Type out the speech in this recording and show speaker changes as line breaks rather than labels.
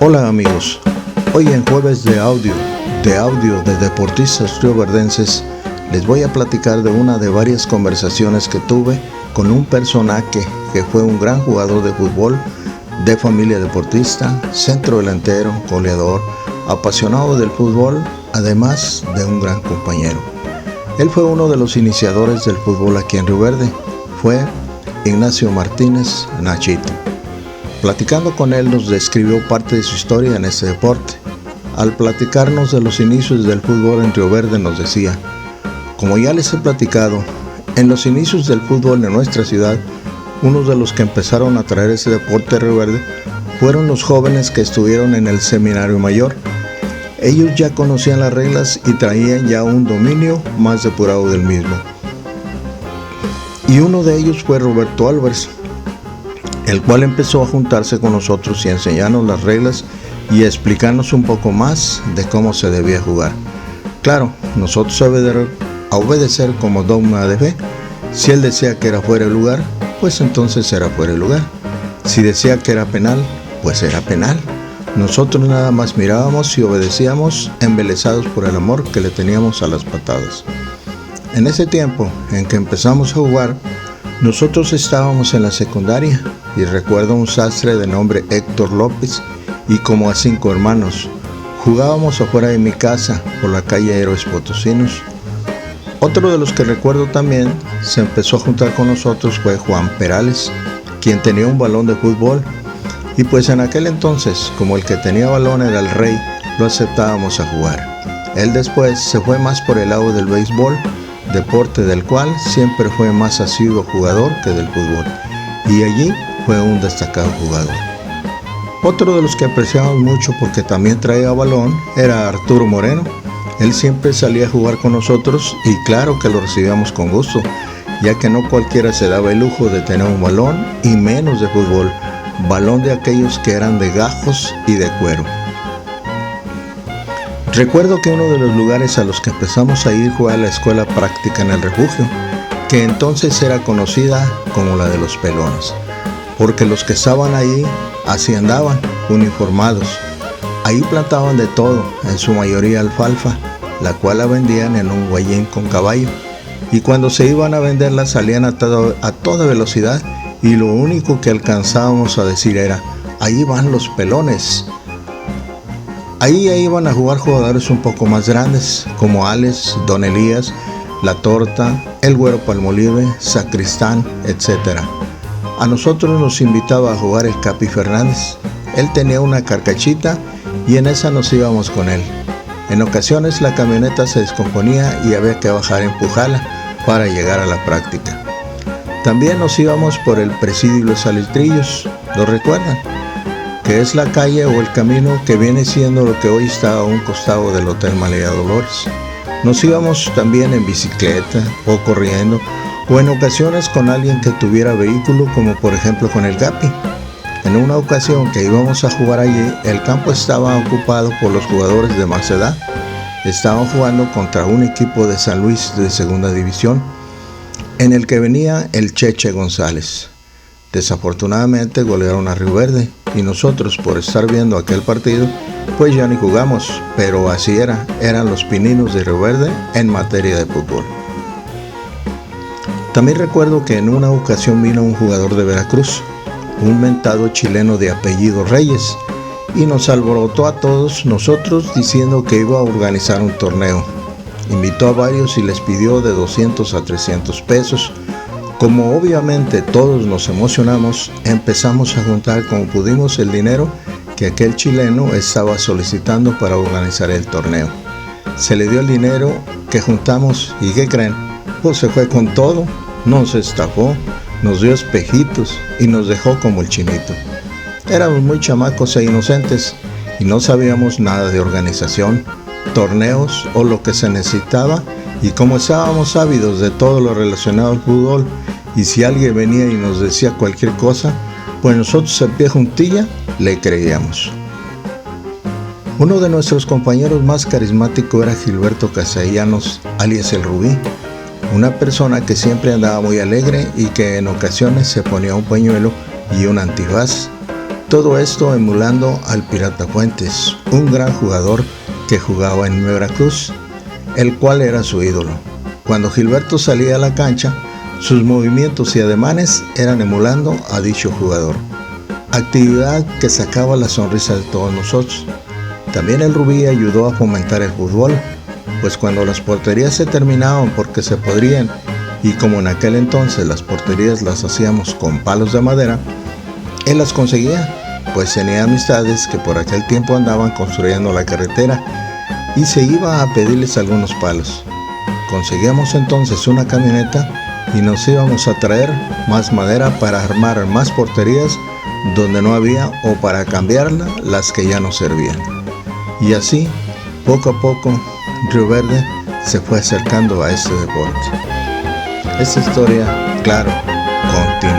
Hola amigos, hoy en jueves de audio de deportistas rioverdenses les voy a platicar de una de varias conversaciones que tuve con un personaje que fue un gran jugador de fútbol, de familia deportista, centro delantero, goleador, apasionado del fútbol, además de un gran compañero. Él fue uno de los iniciadores del fútbol aquí en Río Verde, fue Ignacio Martínez Nachito. Platicando con él nos describió parte de su historia en este deporte. Al platicarnos de los inicios del fútbol en Río Verde nos decía: como ya les he platicado, en los inicios del fútbol en nuestra ciudad, unos de los que empezaron a traer ese deporte a Río Verde fueron los jóvenes que estuvieron en el seminario mayor. Ellos ya conocían las reglas y traían ya un dominio más depurado del mismo. Y uno de ellos fue Roberto Álvarez, el cual empezó a juntarse con nosotros y a enseñarnos las reglas y a explicarnos un poco más de cómo se debía jugar. Claro, nosotros a obedecer como dogma de fe. Si él decía que era fuera de lugar, pues entonces era fuera de lugar. Si decía que era penal, pues era penal. Nosotros nada más mirábamos y obedecíamos, embelesados por el amor que le teníamos a las patadas. En ese tiempo en que empezamos a jugar, nosotros estábamos en la secundaria y recuerdo un sastre de nombre Héctor López y como a 5 hermanos. Jugábamos afuera de mi casa por la calle Héroes Potosinos. Otro de los que recuerdo también se empezó a juntar con nosotros fue Juan Perales, quien tenía un balón de fútbol. Y pues en aquel entonces, como el que tenía balón era el rey, lo aceptábamos a jugar. Él después se fue más por el lado del béisbol, deporte del cual siempre fue más asiduo jugador que del fútbol, y allí fue un destacado jugador. Otro de los que apreciamos mucho porque también traía balón era Arturo Moreno. Él siempre salía a jugar con nosotros y claro que lo recibíamos con gusto, ya que no cualquiera se daba el lujo de tener un balón y menos de fútbol, balón de aquellos que eran de gajos y de cuero. Recuerdo que uno de los lugares a los que empezamos a ir fue a la escuela práctica en el refugio, que entonces era conocida como la de los pelones, porque los que estaban ahí así andaban, uniformados. Ahí plantaban de todo, en su mayoría alfalfa, la cual la vendían en un guayín con caballo, y cuando se iban a venderla salían a toda velocidad y lo único que alcanzábamos a decir era: ahí van los pelones. Ahí iban a jugar jugadores un poco más grandes, como Alex, Don Elías, La Torta, El Güero Palmolive, Sacristán, etc. A nosotros nos invitaba a jugar el Capi Fernández. Él tenía una carcachita y en esa nos íbamos con él. En ocasiones la camioneta se descomponía y había que bajar a empujarla para llegar a la práctica. También nos íbamos por el Presidio de los Salitrillos, ¿lo recuerdan? Que es la calle o el camino que viene siendo lo que hoy está a un costado del Hotel María Dolores. Nos íbamos también en bicicleta o corriendo o en ocasiones con alguien que tuviera vehículo, como por ejemplo con el Capi. En una ocasión que íbamos a jugar allí, el campo estaba ocupado por los jugadores de más edad. Estaban jugando contra un equipo de San Luis de segunda división, en el que venía el Cheche González. Desafortunadamente golearon a Río Verde y nosotros, por estar viendo aquel partido, pues ya ni jugamos, pero así eran los pininos de Río Verde en materia de fútbol. También recuerdo que en una ocasión vino un jugador de Veracruz, un mentado chileno de apellido Reyes, y nos alborotó a todos nosotros diciendo que iba a organizar un torneo. Invitó a varios y les pidió de 200 a 300 pesos. Como obviamente todos nos emocionamos, empezamos a juntar como pudimos el dinero que aquel chileno estaba solicitando para organizar el torneo. Se le dio el dinero que juntamos y ¿qué creen? Pues se fue con todo, nos estafó, nos dio espejitos y nos dejó como el chinito. Éramos muy chamacos e inocentes y no sabíamos nada de organización, torneos o lo que se necesitaba, y como estábamos ávidos de todo lo relacionado al fútbol, y si alguien venía y nos decía cualquier cosa, pues nosotros en pie juntilla le creíamos. Uno de nuestros compañeros más carismáticos era Gilberto Castellanos, alias el Rubí, una persona que siempre andaba muy alegre y que en ocasiones se ponía un pañuelo y un antifaz. Todo esto emulando al Pirata Fuentes, un gran jugador que jugaba en Veracruz, el cual era su ídolo. Cuando Gilberto salía a la cancha, sus movimientos y ademanes eran emulando a dicho jugador, actividad que sacaba la sonrisa de todos nosotros. También el Rubí ayudó a fomentar el fútbol, pues cuando las porterías se terminaban porque se podrían, y como en aquel entonces las porterías las hacíamos con palos de madera, él las conseguía, pues tenía amistades que por aquel tiempo andaban construyendo la carretera y se iba a pedirles algunos palos. Conseguíamos entonces una camioneta y nos íbamos a traer más madera para armar más porterías donde no había o para cambiarla las que ya no servían. Y así, poco a poco, Río Verde se fue acercando a este deporte. Esta historia, claro, continúa.